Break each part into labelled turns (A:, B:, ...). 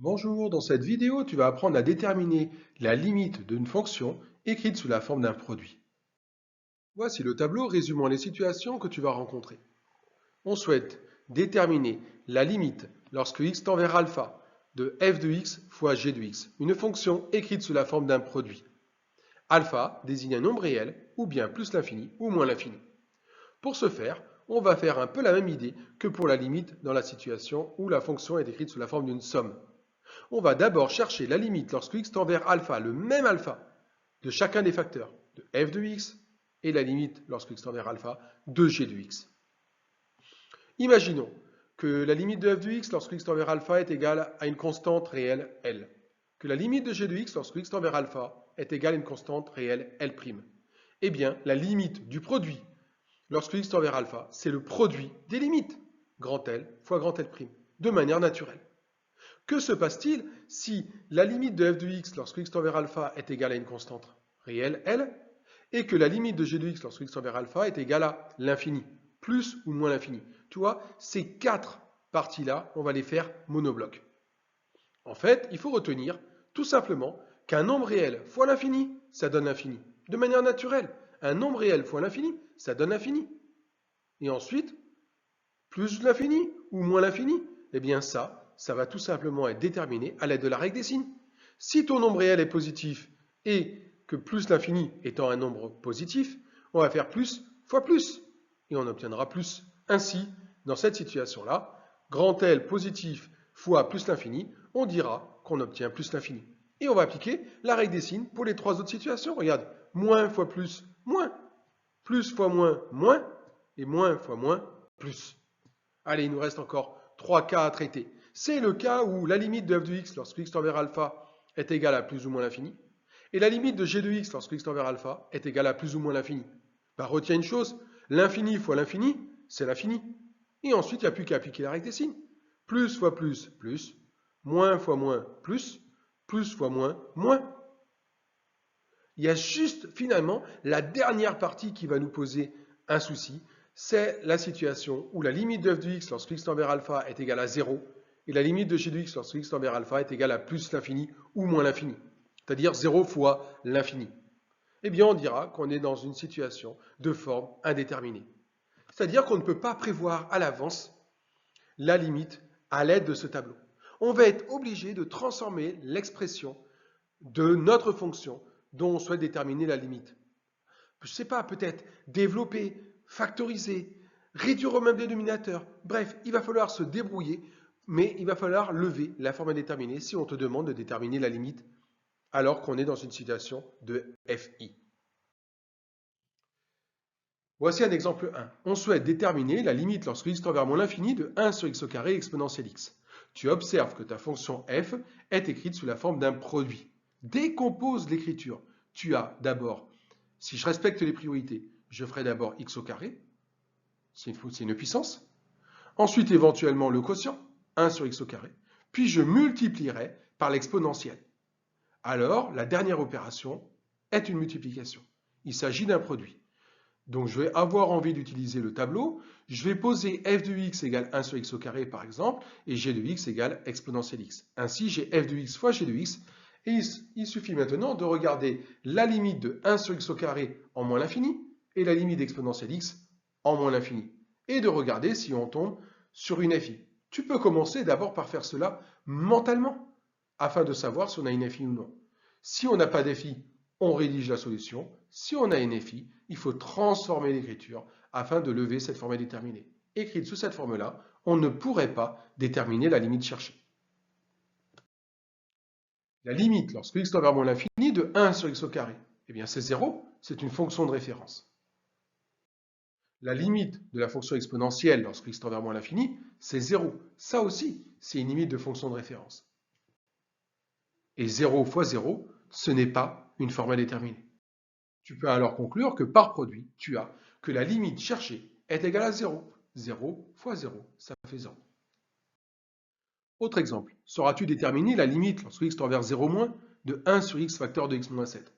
A: Bonjour, dans cette vidéo, tu vas apprendre à déterminer la limite d'une fonction écrite sous la forme d'un produit. Voici le tableau résumant les situations que tu vas rencontrer. On souhaite déterminer la limite lorsque x tend vers alpha de f de x fois g de x, une fonction écrite sous la forme d'un produit. Alpha désigne un nombre réel, ou bien plus l'infini ou moins l'infini. Pour ce faire, on va faire un peu la même idée que pour la limite dans la situation où la fonction est écrite sous la forme d'une somme. On va d'abord chercher la limite lorsque x tend vers alpha, le même alpha, de chacun des facteurs de f de x, et la limite lorsque x tend vers alpha de g de x. Imaginons que la limite de f de x lorsque x tend vers alpha est égale à une constante réelle L, que la limite de g de x lorsque x tend vers alpha est égale à une constante réelle L'. Eh bien, la limite du produit lorsque x tend vers alpha, c'est le produit des limites, grand L fois grand L', de manière naturelle. Que se passe-t-il si la limite de f de x lorsque x tend vers alpha est égale à une constante réelle L et que la limite de g de x lorsque x tend vers alpha est égale à l'infini, plus ou moins l'infini? Tu vois, ces quatre parties-là, on va les faire monoblocs. En fait, il faut retenir tout simplement qu'un nombre réel fois l'infini, ça donne l'infini. De manière naturelle, un nombre réel fois l'infini, ça donne l'infini. Et ensuite, plus l'infini ou moins l'infini? Eh bien ça va tout simplement être déterminé à l'aide de la règle des signes. Si ton nombre réel est positif et que plus l'infini étant un nombre positif, on va faire plus fois plus et on obtiendra plus. Ainsi, dans cette situation-là, grand L positif fois plus l'infini, on dira qu'on obtient plus l'infini. Et on va appliquer la règle des signes pour les trois autres situations. Regarde, moins fois plus, plus fois moins, moins, et moins fois moins, plus. Allez, il nous reste encore 3 cas à traiter. C'est le cas où la limite de f de x lorsque x tend vers alpha est égale à plus ou moins l'infini, et la limite de g de x lorsque x tend vers alpha est égale à plus ou moins l'infini. Bah, retiens une chose, l'infini fois l'infini, c'est l'infini. Et ensuite, il n'y a plus qu'à appliquer la règle des signes. Plus fois plus, plus, moins fois moins, plus fois moins, moins. Il y a juste finalement la dernière partie qui va nous poser un souci, c'est la situation où la limite de f de x lorsque x tend vers alpha est égale à 0 et la limite de g de x lorsque x tend vers alpha est égale à plus l'infini ou moins l'infini, c'est-à-dire 0 fois l'infini. Eh bien, on dira qu'on est dans une situation de forme indéterminée. C'est-à-dire qu'on ne peut pas prévoir à l'avance la limite à l'aide de ce tableau. On va être obligé de transformer l'expression de notre fonction dont on souhaite déterminer la limite. Je ne sais pas, peut-être développer, factoriser, réduire au même dénominateur. Bref, il va falloir se débrouiller, mais il va falloir lever la forme indéterminée si on te demande de déterminer la limite alors qu'on est dans une situation de FI. Voici un exemple 1. On souhaite déterminer la limite lorsque x tend vers moins l'infini de 1 sur x au carré exponentielle x. Tu observes que ta fonction f est écrite sous la forme d'un produit. Décompose l'écriture. Tu as d'abord, si je respecte les priorités, je ferai d'abord x au carré, c'est une puissance. Ensuite, éventuellement, le quotient, 1 sur x au carré. Puis je multiplierai par l'exponentielle. Alors, la dernière opération est une multiplication. Il s'agit d'un produit. Donc je vais avoir envie d'utiliser le tableau. Je vais poser f de x égale 1 sur x au carré par exemple, et g de x égale exponentielle x. Ainsi, j'ai f de x fois g de x. Et il suffit maintenant de regarder la limite de 1 sur x au carré en moins l'infini et la limite d'exponentielle x en moins l'infini. Et de regarder si on tombe sur une FI. Tu peux commencer d'abord par faire cela mentalement, afin de savoir si on a une FI ou non. Si on n'a pas d'FI, on rédige la solution. Si on a une FI, il faut transformer l'écriture afin de lever cette forme indéterminée. Écrite sous cette forme-là, on ne pourrait pas déterminer la limite cherchée. La limite, lorsque x tend vers moins l'infini, de 1 sur x au carré, eh bien c'est 0, c'est une fonction de référence. La limite de la fonction exponentielle lorsque x tend vers moins l'infini, c'est 0. Ça aussi, c'est une limite de fonction de référence. Et 0 fois 0, ce n'est pas une forme indéterminée. Tu peux alors conclure que par produit, tu as que la limite cherchée est égale à 0. 0 fois 0, ça fait 0. Autre exemple, sauras-tu déterminer la limite lorsque x tend vers 0 moins de 1 sur x facteur de x moins 7?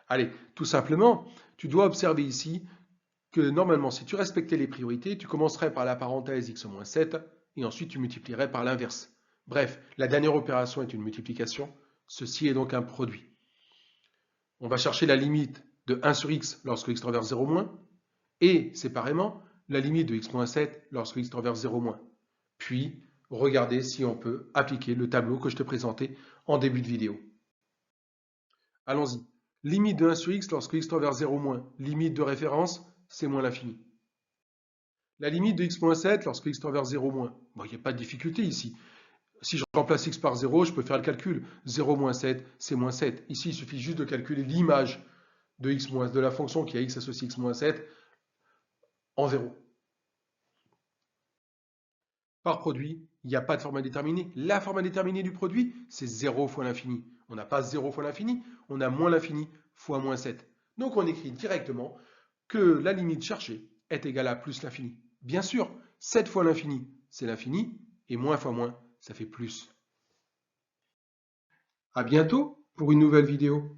A: Allez, tout simplement, tu dois observer ici que normalement, si tu respectais les priorités, tu commencerais par la parenthèse x moins 7 et ensuite tu multiplierais par l'inverse. Bref, la dernière opération est une multiplication. Ceci est donc un produit. On va chercher la limite de 1 sur x lorsque x tend vers 0 moins, et séparément, la limite de x moins 7 lorsque x tend vers 0 moins. Puis, regardez si on peut appliquer le tableau que je te présentais en début de vidéo. Allons-y. Limite de 1 sur x lorsque x tend vers 0 moins. Limite de référence, c'est moins l'infini. La limite de x moins 7 lorsque x tend vers 0 moins. Bon, il n'y a pas de difficulté ici. Si je remplace x par 0, je peux faire le calcul. 0 moins 7, c'est moins 7. Ici, il suffit juste de calculer l'image de la fonction qui a x associé x moins 7 en 0. Par produit, il n'y a pas de forme indéterminée. La forme indéterminée du produit, c'est 0 fois l'infini. On n'a pas 0 fois l'infini, on a moins l'infini fois moins 7. Donc on écrit directement que la limite cherchée est égale à plus l'infini. Bien sûr, 7 fois l'infini, c'est l'infini, et moins fois moins, ça fait plus. À bientôt pour une nouvelle vidéo.